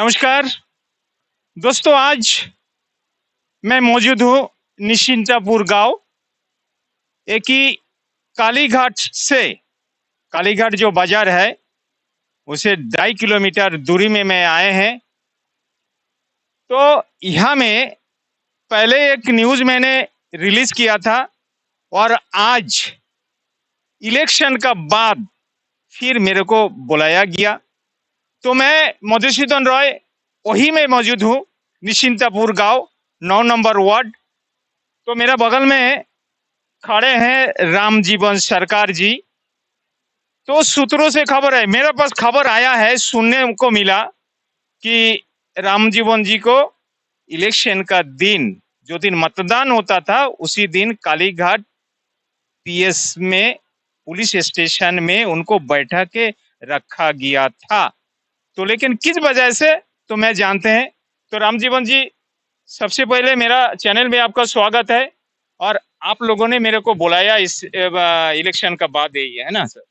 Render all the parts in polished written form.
नमस्कार दोस्तों, आज मैं मौजूद हूँ निश्चिंतापुर गांव। एक ही कालीघाट से, कालीघाट जो बाजार है उसे 2.5 किलोमीटर दूरी में मैं आए हैं। तो यहाँ में पहले एक न्यूज़ मैंने रिलीज किया था और आज इलेक्शन का बाद फिर मेरे को बुलाया गया। तो मैं मधुसूदन रॉय वही में मौजूद हूँ, निश्चिंतापुर गांव 9 नंबर वार्ड। तो मेरा बगल में खड़े हैं राम जीवन सरकार जी। तो सूत्रों से खबर है, मेरे पास खबर आया है, सुनने को मिला कि राम जीवन जी को इलेक्शन का दिन, जो दिन मतदान होता था, उसी दिन कालीघाट पीएस में, पुलिस स्टेशन में उनको बैठा के रखा गया था। तो लेकिन किस वजह से तो मैं जानते हैं। तो राम जीवन जी, सबसे पहले मेरा चैनल में आपका स्वागत है और आप लोगों ने मेरे को बुलाया इस इलेक्शन का बाद, यही है ना सर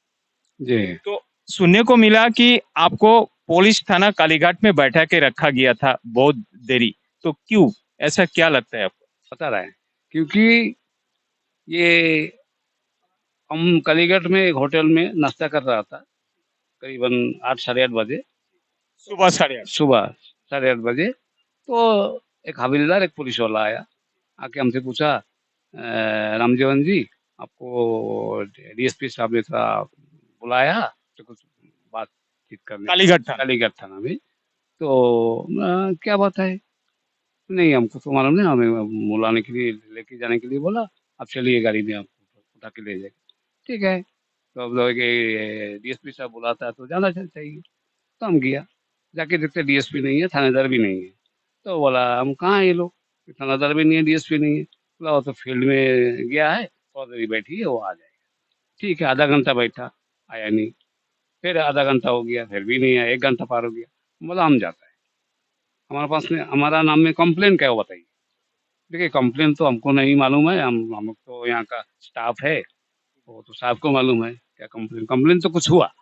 जी। तो सुनने को मिला कि आपको पुलिस थाना कालीघाट में बैठा के रखा गया था बहुत देरी। तो क्यों, ऐसा क्या लगता है आपको? पता रहा है क्योंकि ये हम कालीघाट में एक होटल में नाश्ता कर रहा था करीबन 8 साढ़े 8 बजे, सुबह 8:30। सुबह 8:30 बजे। तो एक हवलदार, एक पुलिस वाला आया, आके हमसे पूछा, रामजीवन जी आपको डीएसपी साहब ने थोड़ा बुलाया तो कुछ बातचीत करने, कालीघाट थाना में। तो क्या बात है? नहीं, हमको तो मालूम नहीं, हमें बुलाने के लिए, लेके जाने के लिए बोला। आप चलिए, गाड़ी में आपको उठा के ले जाएगा। ठीक है, तो अब लोग डीएसपी साहब बुलाता है तो जाना चाहिए। तो हम गया, जाके देखते डीएसपी नहीं है, थानेदार भी नहीं है। तो बोला हम कहाँ है ये लोग, थानेदार भी नहीं है, डीएसपी नहीं है। बोला वो तो फील्ड में गया है, थोड़ा देरी बैठी है, वो आ जाएगा। ठीक है, आधा घंटा बैठा, आया नहीं। फिर आधा घंटा हो गया, फिर भी नहीं आया। 1 घंटा पार हो गया। बोला हम जाता है, हमारे पास में, हमारा नाम में कंप्लेन क्या है वो बताइए। देखिए, कंप्लेन तो हमको नहीं मालूम है, हम तो यहाँ का स्टाफ है, वो तो साहब को मालूम है क्या कंप्लेन तो कुछ हुआ।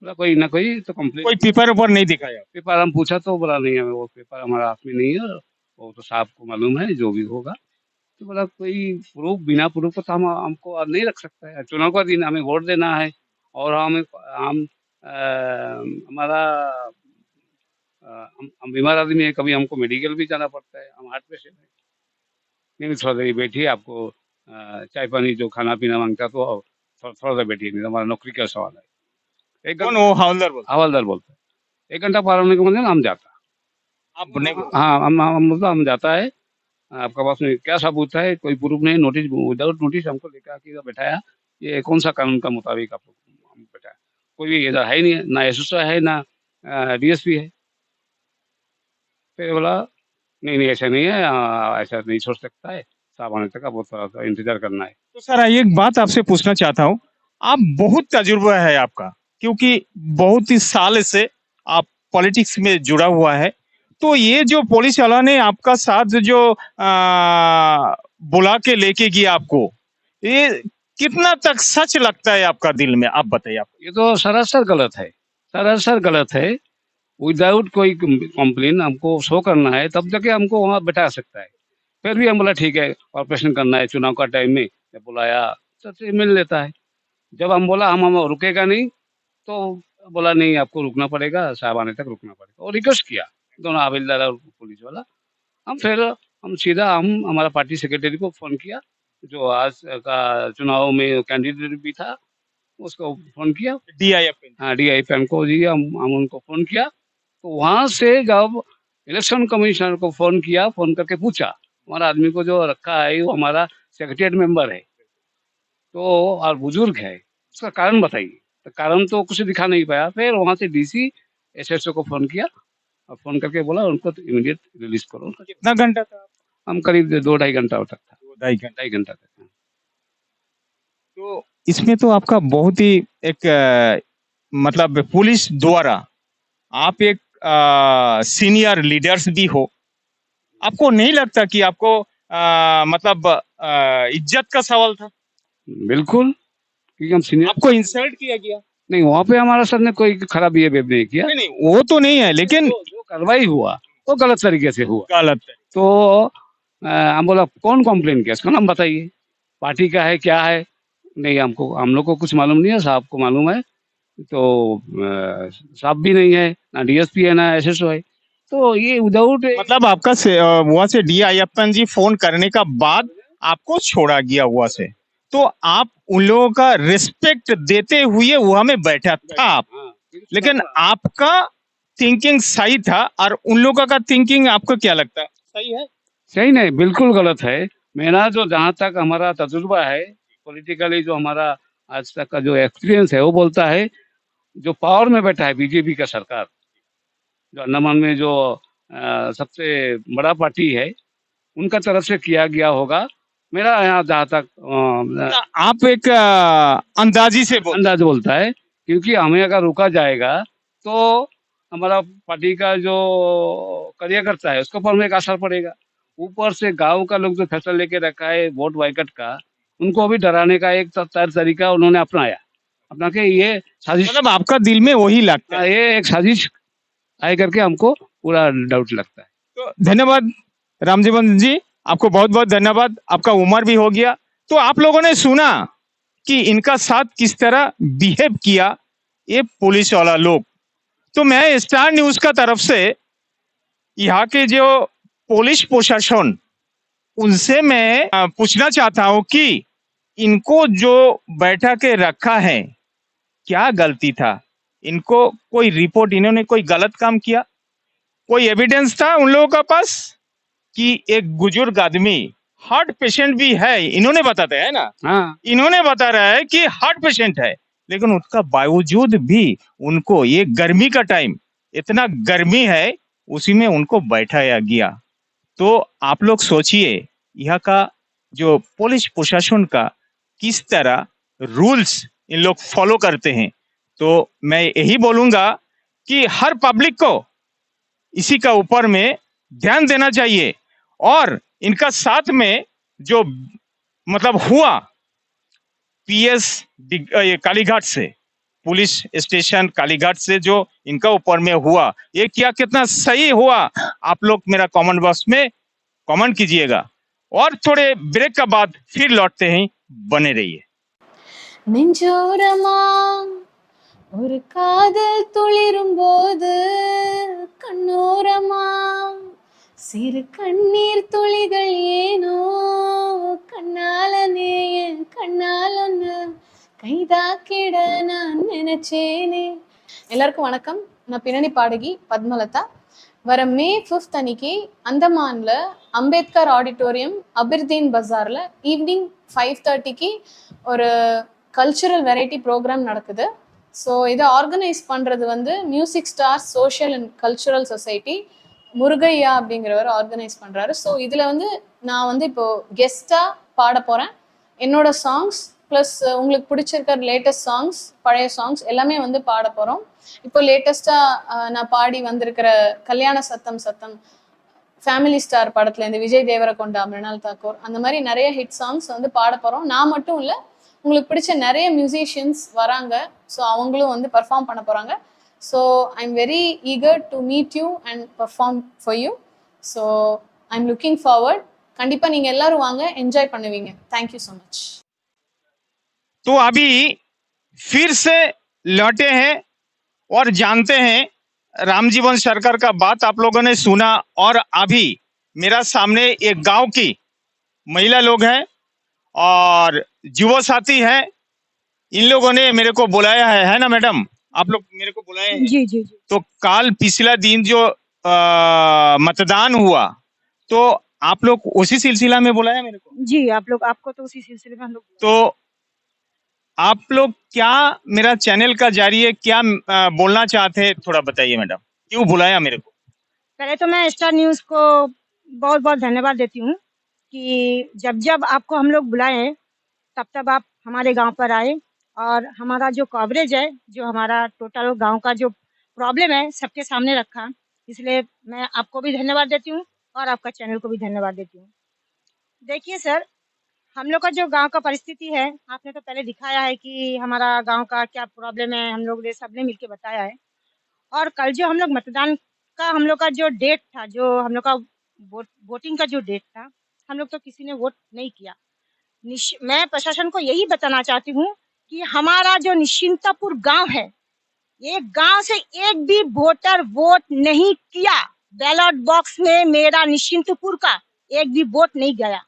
बोला कोई ना कोई तो कंप्लेन, कोई पेपर ऊपर नहीं दिखाया? पेपर हम पूछा तो बोला नहीं है, वो पेपर हमारा हाथ में नहीं है, वो तो साहब को मालूम है, जो भी होगा। तो बोला कोई प्रूफ, बिना प्रूफ को तो हमको नहीं रख सकता है। चुनाव का दिन, हमें वोट देना है और हम हमारा हम बीमार आदमी है, कभी हमको मेडिकल भी जाना पड़ता है, हम हार्ट पेशेंट है। नहीं थोड़ा देर बैठिए, आपको चाय पानी जो खाना पीना मांगता तो थोड़ा देर बैठिए, नहीं तो हमारा नौकरी का सवाल है। कौन वो हवलदार? हवलदार बोलता है। 1 घंटा पार होने के बाद हम जाता। आप नहीं? हाँ, हम जाता है। आपका पास में क्या सबूत है? कोई प्रूफ नहीं, नोटिस, विदाउट नोटिस हमको लेकर आके बैठाया। ये कौन सा कानून का मुताबिक आपको बैठाया? कोई भी इधर है नहीं, ना एसएसओ है, ना डीएसपी है। फिर बोला नहीं नहीं, ऐसा नहीं है, ऐसा नहीं छोड़ सकता है, साहब आने तक आपको थोड़ा सा इंतजार करना है। तो सर एक बात आपसे पूछना चाहता हूँ, आप बहुत तजुर्बा है आपका, क्योंकि बहुत ही साल से आप पॉलिटिक्स में जुड़ा हुआ है। तो ये जो पुलिस वाला ने आपका साथ जो बुला के लेके गया आपको, ये कितना तक सच लगता है आपका दिल में, आप बताइए। आप ये तो सरासर गलत है, सरासर गलत है। विदाउट कोई कंप्लेन हमको शो करना है, तब जाके हमको वहाँ बैठा सकता है। फिर भी हम बोला ठीक है, ऑपरेशन करना है, चुनाव का टाइम में जब बुलाया सबसे मिल लेता है। जब हम बोला हम रुकेगा नहीं, तो बोला नहीं आपको रुकना पड़ेगा, साहब आने तक रुकना पड़ेगा। और रिक्वेस्ट किया दोनों हवलदार और पुलिस वाला। हम सीधा हमारा पार्टी सेक्रेटरी को फोन किया, जो आज का चुनाव में कैंडिडेट भी था, उसको फोन किया, डीआईएफएन, हाँ डीआईएफएन को जी, हम उनको फोन किया। तो वहां से जब इलेक्शन कमिश्नर को फोन किया, फोन करके पूछा हमारा आदमी को जो रखा है वो हमारा सेक्रेटरीट मेंबर है तो, और बुजुर्ग है, उसका कारण बताइए। तो कारण तो कुछ दिखा नहीं पाया। फिर वहां से डीसी एसएसओ को फोन किया और फोन करके बोला उनको तो इमीडिएट रिलीज करो। कितना घंटा था? हम करीब 2-2.5 घंटा तक था, 2-2.5 घंटा तक। तो इसमें तो आपका बहुत ही एक मतलब पुलिस द्वारा आप एक सीनियर लीडर्स भी हो, आपको नहीं लगता कि आपको मतलब इज्जत का सवाल था? बिल्कुल, क्योंकि हम सीनियर, आपको इंसल्ट किया गया? नहीं, वहाँ पे हमारा सर ने कोई खराब बिहेवियर नहीं किया। नहीं, वो तो नहीं है, लेकिन कार्रवाई हुआ वो गलत तरीके से हुआ। गलत है। तो हम बोला कौन कंप्लेन किया, इसका नाम बताइए, पार्टी का है क्या है। नहीं, हमको हम लोग को कुछ मालूम नहीं है, साहब को मालूम है। तो साहब भी नहीं है, ना डीएसपी है ना एसएसओ है। तो ये विदाउट मतलब आपका वहां से डी अय्यप्पन जी फोन करने का बाद आपको छोड़ा गया हुआ से, तो आप उन लोगों का रिस्पेक्ट देते हुए वहां में बैठा था आप, लेकिन आपका थिंकिंग सही था और उन लोगों का थिंकिंग आपको क्या लगता है सही है? सही नहीं, बिल्कुल गलत है। मेरा जो जहाँ तक हमारा तजुर्बा है पॉलिटिकली, जो हमारा आज तक का जो एक्सपीरियंस है वो बोलता है, जो पावर में बैठा है बीजेपी का सरकार, जो अंडमान में जो सबसे बड़ा पार्टी है, उनका तरफ से किया गया होगा। मेरा यहाँ जहाँ तक आप एक अंदाजी से बोल अंदाज बोलता है, क्योंकि हमें अगर रुका जाएगा तो हमारा पार्टी का जो कार्यकर्ता है उसके ऊपर में एक असर पड़ेगा। ऊपर से गांव का लोग जो फैसला लेके रखा है वोट बाइकट का, उनको भी डराने का एक तरीका उन्होंने अपनाया, अपना के ये साजिश, मतलब आपका दिल में वही लगता है। ये एक साजिश आए करके हमको पूरा डाउट लगता है। तो धन्यवाद रामजीवन जी, आपको बहुत बहुत धन्यवाद। आपका उम्र भी हो गया, तो आप लोगों ने सुना कि इनका साथ किस तरह बिहेव किया ये पुलिस वाला लोग। तो मैं स्टार न्यूज का तरफ से यहाँ के जो पुलिस प्रशासन उनसे मैं पूछना चाहता हूँ कि इनको जो बैठा के रखा है क्या गलती था, इनको कोई रिपोर्ट, इन्होंने कोई गलत काम किया, कोई एविडेंस था उन लोगों के पास कि एक बुजुर्ग आदमी हार्ट पेशेंट भी है, इन्होंने बताते हैं ना, हाँ, इन्होंने बता रहा है कि हार्ट पेशेंट है, लेकिन उसका बावजूद भी उनको ये गर्मी का टाइम, इतना गर्मी है, उसी में उनको बैठाया गया। तो आप लोग सोचिए यहाँ का जो पुलिस प्रशासन का किस तरह रूल्स इन लोग फॉलो करते हैं। तो मैं यही बोलूंगा कि हर पब्लिक को इसी का ऊपर में ध्यान देना चाहिए, और इनका साथ में जो मतलब हुआ पीएस ये कालीघाट से, पुलिस स्टेशन कालीघाट से जो इनका ऊपर में हुआ, ये क्या कितना सही हुआ, आप लोग मेरा कमेंट बॉक्स में कमेंट कीजिएगा। और थोड़े ब्रेक का बाद फिर लौटते हैं, बने रहिए। நெஞ்சோரமா ஒரு காதல் துளிரும் போது கண்ணோரமா சிறு கண்ணீர் துளிகள் ஏனோ கண்ணாலனே என் கண்ணாலன்னு கைதாக்கிட நான் நினைச்சேனே. எல்லாருக்கும் வணக்கம். நான் பின்னணி பாடகி பத்மலதா. வர மே 5th அன்னைக்கு அந்தமான்ல அம்பேத்கர் ஆடிட்டோரியம் அபிர்தீன் பஜார்ல ஈவினிங் 5:30க்கு ஒரு கல்ச்சுரல் வெரைட்டி ப்ரோக்ராம் நடக்குது. ஸோ இதை ஆர்கனைஸ் பண்ணுறது வந்து music star social and cultural society, Murugaiah அப்படிங்கிறவர் ஆர்கனைஸ் பண்ணுறாரு. ஸோ இதில் வந்து நான் வந்து இப்போது கெஸ்ட்டாக பாட போகிறேன். என்னோட சாங்ஸ் ப்ளஸ் உங்களுக்கு பிடிச்சிருக்கிற லேட்டஸ்ட் சாங்ஸ், பழைய சாங்ஸ் எல்லாமே வந்து பாட போகிறோம். இப்போ லேட்டஸ்ட்டாக நான் பாடி வந்திருக்கிற கல்யாண சத்தம் சத்தம், ஃபேமிலி ஸ்டார் படத்தில் இந்த விஜய் தேவரகொண்டா, மிருணால் தாக்கூர், அந்த மாதிரி நிறைய ஹிட் சாங்ஸ் வந்து பாட போகிறோம். நான் மட்டும் இல்லை, உங்களுக்கு பிடிச்ச நிறைய மியூசிஷியன்ஸ் வராங்க. ஸோ அவங்களும் வந்து பர்ஃபார்ம் பண்ண போகிறாங்க. So I am very eager to meet you and perform for you. So I am looking forward. கண்டிப்பாக நீங்கள் எல்லாரும் வாங்க, என்ஜாய் பண்ணுவீங்க. Thank you so much. तो अभी फिर से लौटे हैं और जानते हैं रामजीवन सरकार का बात आप लोगों ने सुना, और अभी मेरा सामने एक गांव की महिला लोग हैं और युवा साथी हैं, इन लोगों ने मेरे को बुलाया है ना मैडम, आप लोग मेरे को बुलाए हैं? जी जी जी तो काल पिछला दिन जो मतदान हुआ, तो आप लोग उसी सिलसिला में बुलाया मेरे को? जी, आप लोग, आपको तो उसी सिलसिले में हम लोग। तो आप लोग क्या मेरा चैनल का जारिए क्या बोलना चाहते हैं, थोड़ा बताइए मैडम, क्यों बुलाया मेरे को? पहले तो मैं स्टार न्यूज़ को बहुत बहुत धन्यवाद देती हूँ कि जब जब आपको हम लोग बुलाए तब तब आप हमारे गांव पर आए, और हमारा जो कवरेज है, जो हमारा टोटल गांव का जो प्रॉब्लम है, सबके सामने रखा। इसलिए मैं आपको भी धन्यवाद देती हूँ और आपका चैनल को भी धन्यवाद देती हूँ। देखिए सर, हम लोग का जो गांव का परिस्थिति है, आपने तो पहले दिखाया है कि हमारा गांव का क्या प्रॉब्लम है, हम लोग ने सबने मिलके बताया है। और कल जो हम लोग मतदान का हम लोग का जो डेट था, जो हम लोग का वोटिंग का जो डेट था, हम लोग तो किसी ने वोट नहीं किया। मैं प्रशासन को यही बताना चाहती हूँ कि हमारा जो निश्चिंतापुर गांव है, ये गांव से एक भी वोटर वोट नहीं किया। बैलेट बॉक्स में मेरा निश्चिंतपुर का एक भी वोट नहीं गया।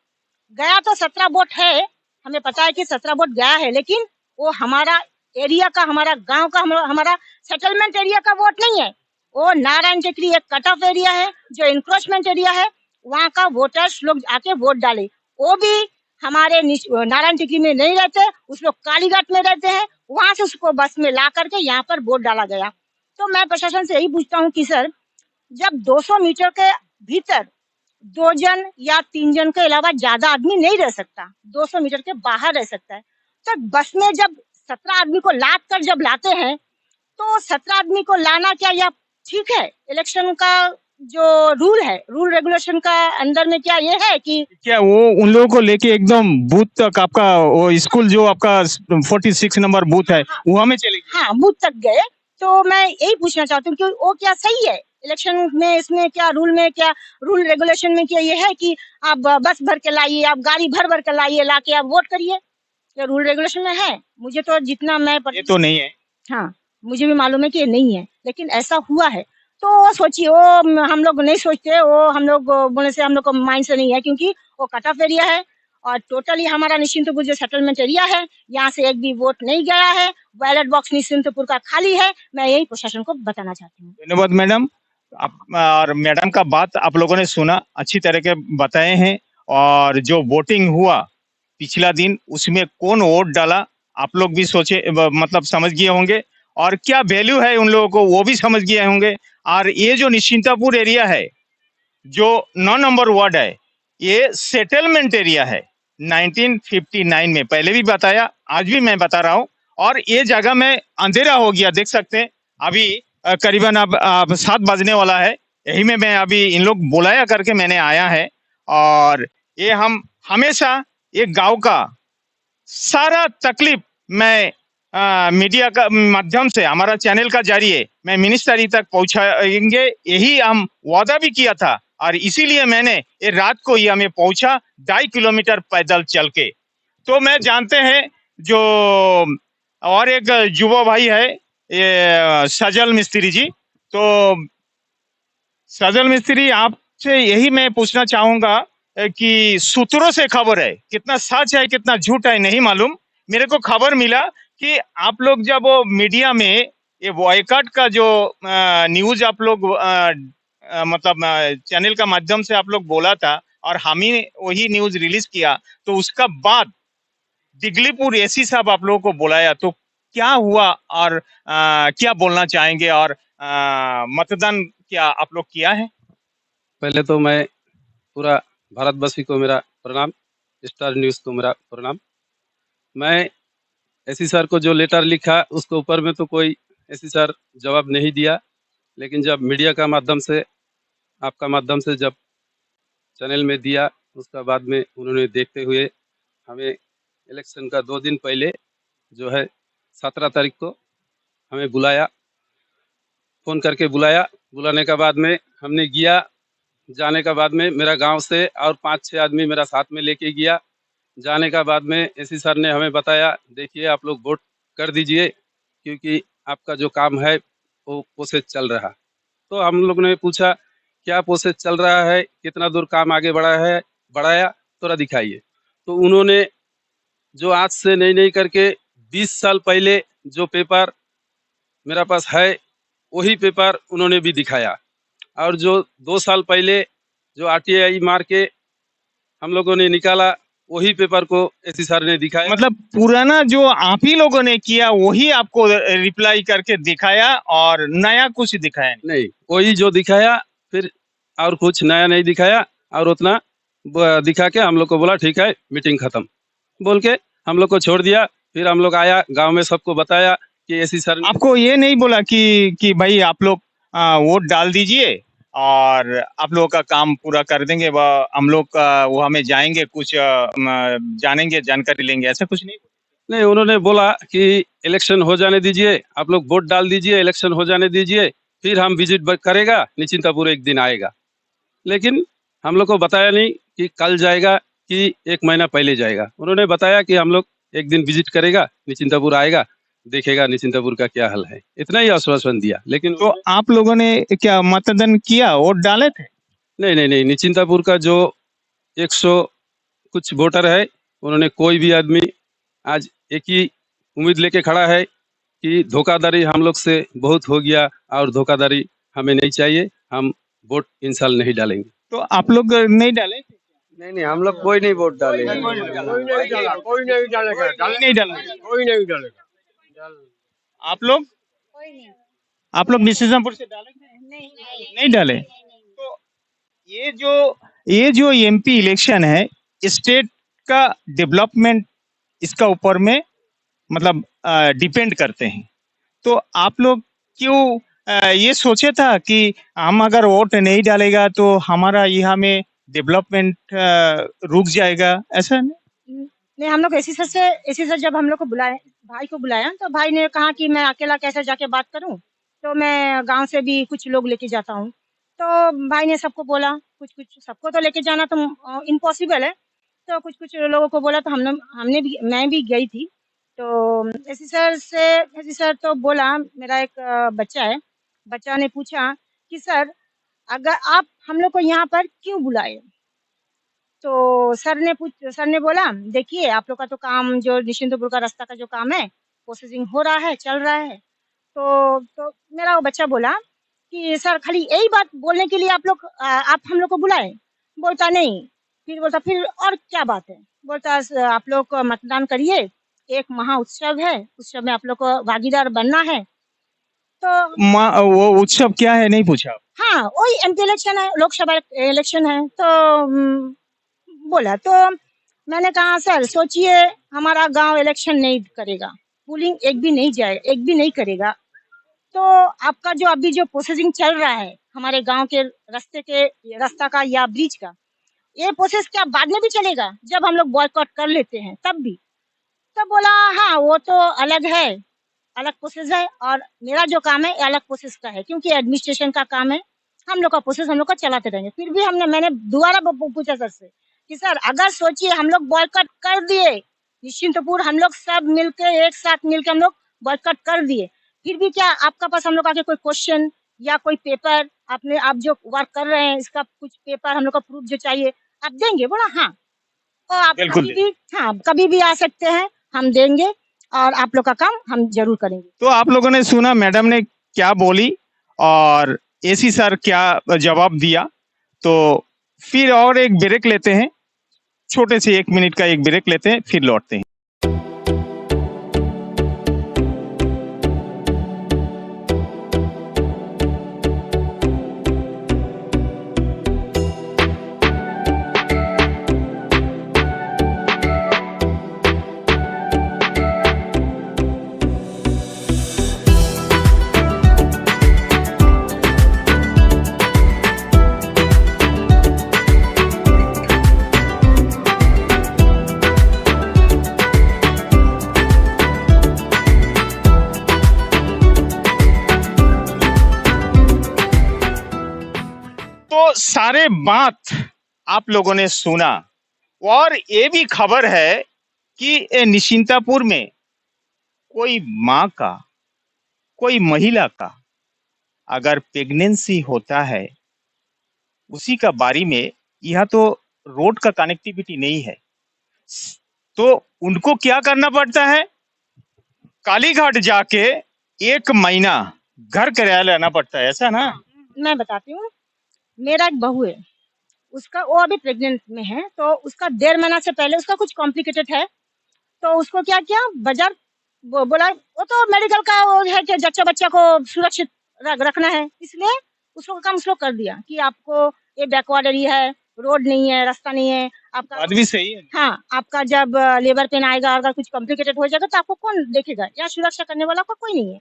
गया तो 17 वोट है, हमें पता है कि 17 वोट गया है, लेकिन वो हमारा एरिया का, हमारा गांव का, हमारा सेटलमेंट एरिया का वोट नहीं है। वो नारायण टेकरी एक कट ऑफ एरिया है, जो इंक्रोचमेंट एरिया है, वहाँ का वोटर्स लोग आके वोट डाले। वो भी हमारे नारायण टेकरी में नहीं रहते, उस लोग कालीघाट में रहते हैं, वहां से उसको बस में ला करके यहाँ पर वोट डाला गया। तो मैं प्रशासन से यही पूछता हूँ कि सर, जब 200 मीटर के भीतर 2 जन या 3 जन के अलावा ज्यादा आदमी नहीं रह सकता, 200 मीटर के बाहर रह सकता है, तो बस में जब 17 आदमी को लाद कर जब लाते हैं, तो 17 आदमी को लाना क्या यह ठीक है? इलेक्शन का जो रूल है, रूल रेगुलेशन का अंदर में क्या ये है कि क्या वो उन लोगों को लेके एकदम बूथ तक, आपका वो स्कूल जो आपका 46 नंबर बूथ है वहां में चले गए? हाँ, बूथ तक गए? तो मैं यही पूछना चाहती हूँ कि वो क्या सही है? इलेक्शन में इसमें क्या रूल में, क्या रूल रेगुलेशन में क्या ये है कि आप बस भर के लाइए, आप गाड़ी भर भर के लाइए, लाके आप वोट करिए? क्या रूल रेगुलेशन में है? मुझे तो जितना मैं ये तो नहीं है। हाँ, मुझे भी मालूम है कि ये नहीं है, लेकिन ऐसा हुआ है। तो सोचिए, वो हम लोग नहीं सोचते, वो हम लोग बोलने से हम लोग को माइंड से नहीं है, क्योंकि वो कट ऑफ एरिया है और टोटली हमारा निश्चिंतपुर जो सेटलमेंट एरिया है, यहाँ से एक भी वोट नहीं गया है। बैलेट बॉक्स निश्चिंतपुर का खाली है। मैं यही प्रशासन को बताना चाहती हूँ। धन्यवाद मैडम। आप और मैडम का बात आप लोगों ने सुना, अच्छी तरह के बताए हैं। और जो वोटिंग हुआ पिछला दिन, उसमें कौन वोट डाला आप लोग भी सोचे, मतलब समझ गए होंगे, और क्या वैल्यू है उन लोगों को वो भी समझ गए होंगे। और ये जो निश्चिंतापुर एरिया है, जो 9 नंबर वार्ड है, ये सेटलमेंट एरिया है। 1959 में पहले भी बताया, आज भी मैं बता रहा हूँ। और ये जगह में अंधेरा हो गया, देख सकते हैं अभी करीबन अब 7 बजने वाला है। यही में मैं अभी इन लोग बुलाया करके मैंने आया है। और ये हम हमेशा ये गांव का सारा तकलीफ मैं मीडिया का माध्यम से, हमारा चैनल का जरिए मैं मिनिस्ट्री तक पहुंचाएंगे, यही हम वादा भी किया था। और इसीलिए मैंने ये रात को ही हमें पहुंचा 2.5 किलोमीटर पैदल चल के। तो मैं जानते हैं जो और एक युवा भाई है, ये सजल मिस्त्री जी। तो सजल मिस्त्री, आपसे यही मैं पूछना चाहूंगा कि सूत्रों से खबर है, कितना सच है कितना झूठ है नहीं मालूम, मेरे को खबर मिला कि आप लोग जब वो मीडिया में ये बॉयकॉट का जो न्यूज आप लोग मतलब चैनल का माध्यम से आप लोग बोला था और हम ही वही न्यूज रिलीज किया, तो उसका बाद दिगलीपुर एसी साहब आप लोगों को बुलाया, तो क्या हुआ और क्या बोलना चाहेंगे? और मतदान क्या आप लोग किया है? पहले तो मैं पूरा भारतवासी को मेरा प्रणाम, स्टार न्यूज़ को मेरा प्रणाम। मैं एसी सर को जो लेटर लिखा उसके ऊपर में तो कोई एसी सर जवाब नहीं दिया, लेकिन जब मीडिया का माध्यम से, आपका माध्यम से जब चैनल में दिया, उसका बाद में उन्होंने देखते हुए हमें इलेक्शन का 2 दिन पहले जो है 17 तारीख को हमें बुलाया, फ़ोन करके बुलाया। बुलाने का बाद में हमने गया, जाने का बाद में मेरा गांव से और 5-6 आदमी मेरा साथ में लेके गया। जाने का बाद में एसी सर ने हमें बताया, देखिए आप लोग वोट कर दीजिए, क्योंकि आपका जो काम है वो प्रोसेस चल रहा। तो हम लोग ने पूछा क्या प्रोसेस चल रहा है, कितना दूर काम आगे बढ़ाया थोड़ा दिखाइए। तो उन्होंने जो आज से नहीं करके 20 साल पहले जो पेपर मेरा पास है वही पेपर उन्होंने भी दिखाया, और जो 2 साल पहले जो RTI मार के हम लोगों ने निकाला वही पेपर को एसी सर ने दिखाया। मतलब पुराना जो आप ही लोगों ने किया वही आपको रिप्लाई करके दिखाया और नया कुछ दिखाया नहीं, वही जो दिखाया, फिर और कुछ नया नहीं दिखाया, और उतना दिखा के हम लोग को बोला ठीक है मीटिंग खत्म बोल के हम लोग को छोड़ दिया। फिर हम लोग आया गांव में सबको बताया कि एसी सर आपको ये नहीं बोला कि भाई आप लोग वोट डाल दीजिए और आप लोगों का काम पूरा कर देंगे, वह हम लोग वहाँ में जाएंगे, कुछ जानेंगे, जानकारी लेंगे, ऐसा कुछ नहीं? नहीं, उन्होंने बोला कि इलेक्शन हो जाने दीजिए, आप लोग वोट डाल दीजिए, इलेक्शन हो जाने दीजिए, फिर हम विजिट करेगा, निश्चिंतापुर एक दिन आएगा। लेकिन हम लोग को बताया नहीं कि कल जाएगा कि 1 महीना पहले जाएगा। उन्होंने बताया कि हम लोग एक दिन विजिट करेगा, निश्चिंतापुर आएगा, देखेगा निश्चिंतापुर का क्या हाल है। इतना ही आश्वासन दिया। लेकिन तो आप लोगों ने क्या मतदान किया, वोट डाले थे? नहीं, निश्चिंतापुर का जो 100 कुछ वोटर है, उन्होंने कोई भी आदमी आज एक ही उम्मीद लेके खड़ा है कि धोखाधड़ी हम लोग से बहुत हो गया और धोखाधड़ी हमें नहीं चाहिए, हम वोट इन साल नहीं डालेंगे। तो आप लोग नहीं डाले? नहीं, हम लोग कोई नहीं वोट डाले। कोई नहीं डालेगा। आप लोग निशिंतापुर से डाले? नहीं डाले। तो ये जो एमपी इलेक्शन है, स्टेट का डेवलपमेंट इसका ऊपर में मतलब डिपेंड करते हैं। तो आप लोग क्यों ये सोचे था कि हम अगर वोट नहीं डालेगा तो हमारा यहाँ में डेवलपमेंट रुक जाएगा, ऐसा नहीं? नहीं, हम लोग एसी सर जब हम लोग को भाई को बुलाया तो भाई ने कहा कि मैं अकेला कैसे जाके बात करूं, तो मैं गांव से भी कुछ लोग लेके जाता हूं। तो भाई ने सबको बोला, कुछ सबको तो लेके जाना तो इम्पॉसिबल है, तो कुछ लोगों को बोला, तो मैं भी गई थी। तो एसी सर तो बोला, मेरा एक बच्चा है, बच्चा ने पूछा कि सर अगर आप हम लोग को यहाँ पर क्यों बुलाए? तो सर ने बोला, देखिए आप लोग का तो काम जो निश्चिंतपुर का रास्ता का जो काम है, प्रोसेसिंग हो रहा है, चल रहा है। तो मेरा वो बच्चा बोला कि सर खाली यही बात बोलने के लिए आप हम लोग को बुलाए? बोलता नहीं। फिर बोलता फिर और क्या बात है? बोलता आप लोग मतदान करिए, एक महा उत्सव है, उत्सव में आप लोग को भागीदार बनना है। तो वो उत्सव क्या है, नहीं पूछा? हाँ, वही एमपी इलेक्शन है, लोकसभा इलेक्शन है। तो बोला, तो मैंने कहा सर सोचिए, हमारा गांव इलेक्शन नहीं करेगा, पोलिंग एक भी नहीं करेगा, तो आपका जो अभी जो प्रोसेसिंग चल रहा है हमारे गांव के रास्ता का या ब्रिज का, ये प्रोसेस क्या बाद में भी चलेगा जब हम लोग बॉयकॉट कर लेते हैं तब भी? तब बोला हाँ वो तो अलग है, अलग प्रोसेस है, और मेरा जो काम है अलग प्रोसेस का है, क्योंकि एडमिनिस्ट्रेशन का काम है, हम लोग का प्रोसेस हम लोग का चलाते रहेंगे। फिर भी मैंने दोबारा पूछा सर से कि सर अगर सोचिए हम लोग बॉयकॉट कर दिए, निश्चिंतपुर हम लोग सब मिलके एक साथ मिलके हम लोग बॉयकॉट कर दिए, फिर भी क्या आपका पास हम लोग आके कोई क्वेश्चन या कोई पेपर, आप जो वर्क कर रहे हैं इसका कुछ पेपर हम लोग का प्रूफ जो चाहिए आप देंगे? बोला हाँ, तो आप कभी भी आ सकते हैं, हम देंगे और आप लोग का काम हम जरूर करेंगे। तो आप लोगों ने सुना मैडम ने क्या बोली और एसी सर क्या जवाब दिया। तो फिर और एक ब्रेक लेते हैं, छोटे से 1 मिनट का एक ब्रेक लेते हैं, फिर लौटते हैं। सारे बात आप लोगों ने सुना, और ये भी खबर है कि निश्चिंतापुर में कोई माँ का, कोई महिला का अगर प्रेगनेंसी होता है, उसी का बारी में, यहाँ तो रोड का कनेक्टिविटी नहीं है, तो उनको क्या करना पड़ता है? कालीघाट जाके 1 महीना घर किराया लेना पड़ता है, ऐसा ना? मैं बताती हूँ, मेरा एक बहू है, उसका वो अभी प्रेग्नेंट में है, तो उसका 1.5 महीना से पहले उसका कुछ कॉम्प्लिकेटेड है, तो उसको क्या किया, बाजार बोला, वो तो मेडिकल का वो है कि बच्चा को सुरक्षित रखना है, इसलिए उसको काम उसको कर दिया कि आपको ये बैकवर्ड एरिया है, रोड नहीं है, रास्ता नहीं है, आपका बात भी सही है। हाँ, आपका जब लेबर पेन आएगा, अगर कुछ कॉम्प्लिकेटेड हो जाएगा तो आपको कौन देखेगा, या सुरक्षा करने वाला को कोई नहीं है,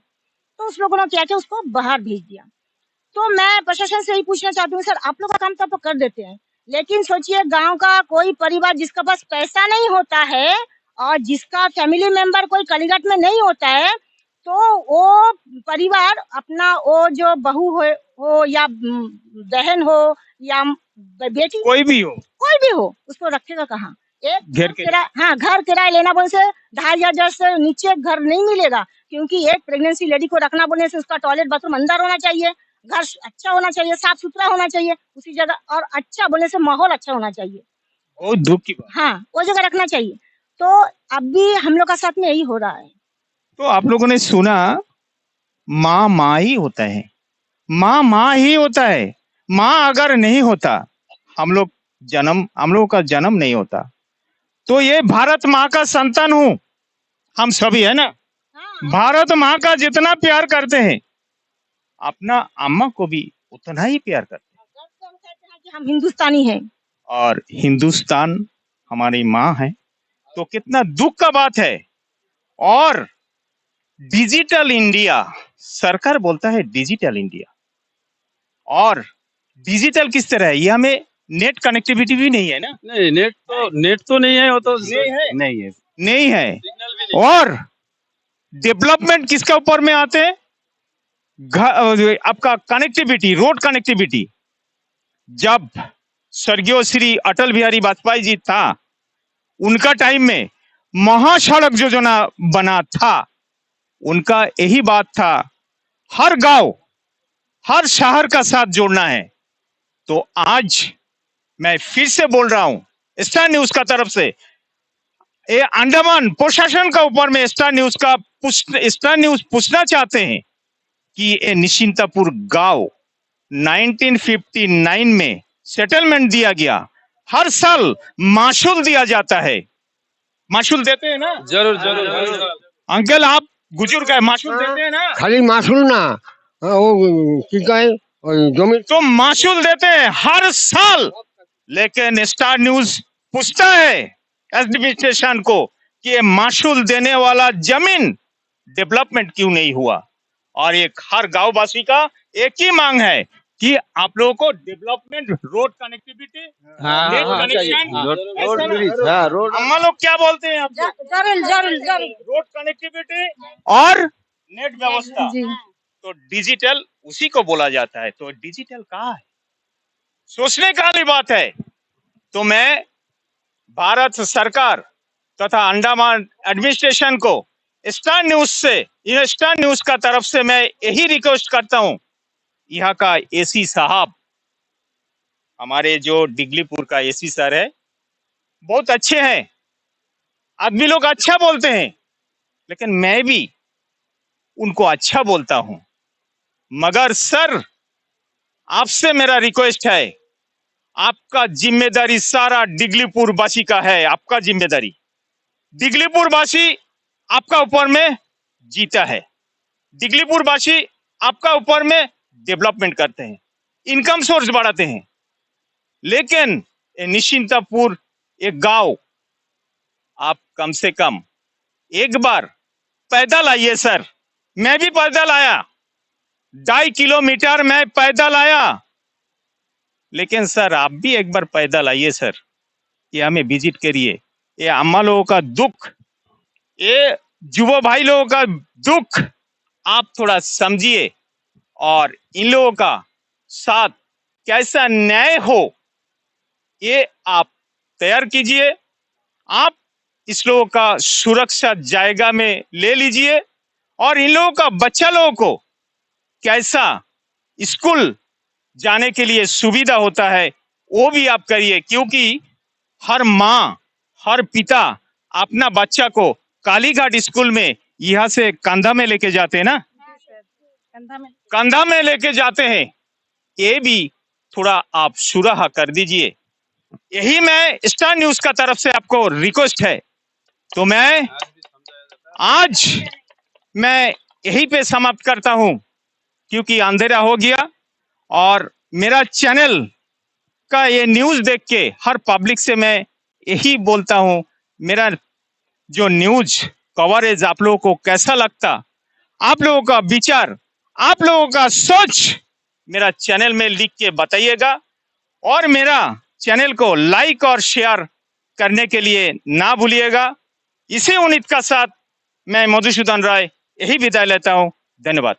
तो उस लोगों ने क्या किया, उसको बाहर भेज दिया। तो मैं प्रशासन से ही पूछना चाहती हूँ, सर आप लोग का काम तो आप कर देते हैं, लेकिन सोचिए गांव का कोई परिवार जिसका पास पैसा नहीं होता है और जिसका फैमिली मेंबर कोई कालीघाट में नहीं होता है, तो वो परिवार अपना वो जो बहू हो या बहन हो या बेटी कोई भी हो, कोई भी हो, उसको रखेगा कहाँ? एक घेर के हाँ, घर किराया लेना बोलने से 2,500 से नीचे घर नहीं मिलेगा, क्योंकि एक प्रेगनेंसी लेडी को रखना बोलने से उसका टॉयलेट बाथरूम अंदर होना चाहिए, घर अच्छा होना चाहिए, साफ सुथरा होना चाहिए उसी जगह, और अच्छा बोलने से माहौल अच्छा होना चाहिए। बहुत दुख की बात। हाँ, वो जगह रखना चाहिए। तो अब भी हम लोग का साथ में यही हो रहा है। तो आप लोगों ने सुना, माँ ही होता है, माँ ही होता है। माँ अगर नहीं होता, हम लोगों का जन्म नहीं होता। तो ये भारत माँ का संतान हूँ, हम सभी, है ना। हाँ, भारत माँ का जितना प्यार करते हैं, अपना अम्मा को भी उतना ही प्यार करते हैं। गर्व से हम कहते हैं कि हम हिंदुस्तानी हैं। और हिंदुस्तान हमारी माँ है, तो कितना दुख का बात है। और डिजिटल इंडिया, सरकार बोलता है डिजिटल इंडिया, और डिजिटल किस तरह है? ये हमें नेट कनेक्टिविटी भी नहीं है ना, नहीं, नेट तो नहीं है, वो तो नहीं है। और डेवलपमेंट किसके ऊपर में आते हैं? आपका कनेक्टिविटी, रोड कनेक्टिविटी। जब स्वर्गीय श्री अटल बिहारी वाजपेयी जी था, उनका टाइम में महासड़क योजना बना था। उनका यही बात था, हर गांव हर शहर का साथ जोड़ना है। तो आज मैं फिर से बोल रहा हूं, स्टार न्यूज का तरफ से, ये अंडमान प्रशासन का ऊपर में स्टार न्यूज पूछना चाहते हैं कि ये निश्चिंतापुर गांव 1959 में सेटलमेंट दिया गया, हर साल मासूल दिया जाता है। मासूल देते हैं ना? जरूर जरूर जरूर। अंकल, आप बुजुर्ग है, मासूल देते हैं ना? खाली मासूल ना, वो की कहे जमीन तो मासूल देते हैं हर साल। लेकिन स्टार न्यूज पूछता है एडमिनिस्ट्रेशन को कि ये मासूल देने वाला जमीन डेवलपमेंट क्यों नहीं हुआ। और एक हर गांव वासी का एक ही मांग है कि आप लोगों को development, road connectivity, net connection, road अम्मा लोग क्या बोलते हैं आपको? जरूर रोड कनेक्टिविटी और नेट व्यवस्था। तो डिजिटल उसी को बोला जाता है। तो डिजिटल कहाँ है? सोचने का वाली बात है। तो मैं भारत सरकार तथा अंडमान एडमिनिस्ट्रेशन को स्टार न्यूज का तरफ से मैं यही रिक्वेस्ट करता हूं, यहाँ का एसी साहब, हमारे जो डिगलीपुर का एसी सर है, बहुत अच्छे हैं, आदमी लोग अच्छा बोलते हैं, लेकिन मैं भी उनको अच्छा बोलता हूं। मगर सर, आपसे मेरा रिक्वेस्ट है, आपका जिम्मेदारी सारा डिगलीपुर वासी का है। आपका जिम्मेदारी, डिगलीपुर वासी आपका ऊपर में जीता है। डिगलीपुर वासी आपका ऊपर में डेवलपमेंट करते हैं, इनकम सोर्स बढ़ाते हैं। लेकिन निश्चिंतापुर एक गांव, आप कम से कम एक बार पैदल आइए सर। मैं भी पैदल आया, 2.5 किलोमीटर मैं पैदल आया। लेकिन सर, आप भी एक बार पैदल आइए सर, ये हमें विजिट करिए। ये अम्मा लोगों का दुख, ये युवा भाई लोगों का दुख आप थोड़ा समझिए, और इन लोगों का साथ कैसा न्याय हो, ये आप तैयार कीजिए। आप इस लोगों का सुरक्षा जायगा में ले लीजिए, और इन लोगों का बच्चा लोगों को कैसा स्कूल जाने के लिए सुविधा होता है, वो भी आप करिए। क्योंकि हर माँ, हर पिता अपना बच्चा को कालीघाट स्कूल में यहाँ से कंधा में लेके जाते हैं ना, कंधा में लेके जाते हैं। ये भी थोड़ा आप सुराहा कर दीजिए। यही मैं स्टार न्यूज का तरफ से आपको रिक्वेस्ट है। तो मैं आज यही पे समाप्त करता हूं, क्योंकि अंधेरा हो गया। और मेरा चैनल का ये न्यूज देख के हर पब्लिक से मैं यही बोलता हूं, मेरा जो न्यूज कवरेज आप लोगों को कैसा लगता, आप लोगों का विचार, आप लोगों का सोच मेरा चैनल में लिख के बताइएगा। और मेरा चैनल को लाइक और शेयर करने के लिए ना भूलिएगा। इसी उम्मीद का साथ मैं मधुसूदन राय यही विदाई लेता हूँ। धन्यवाद।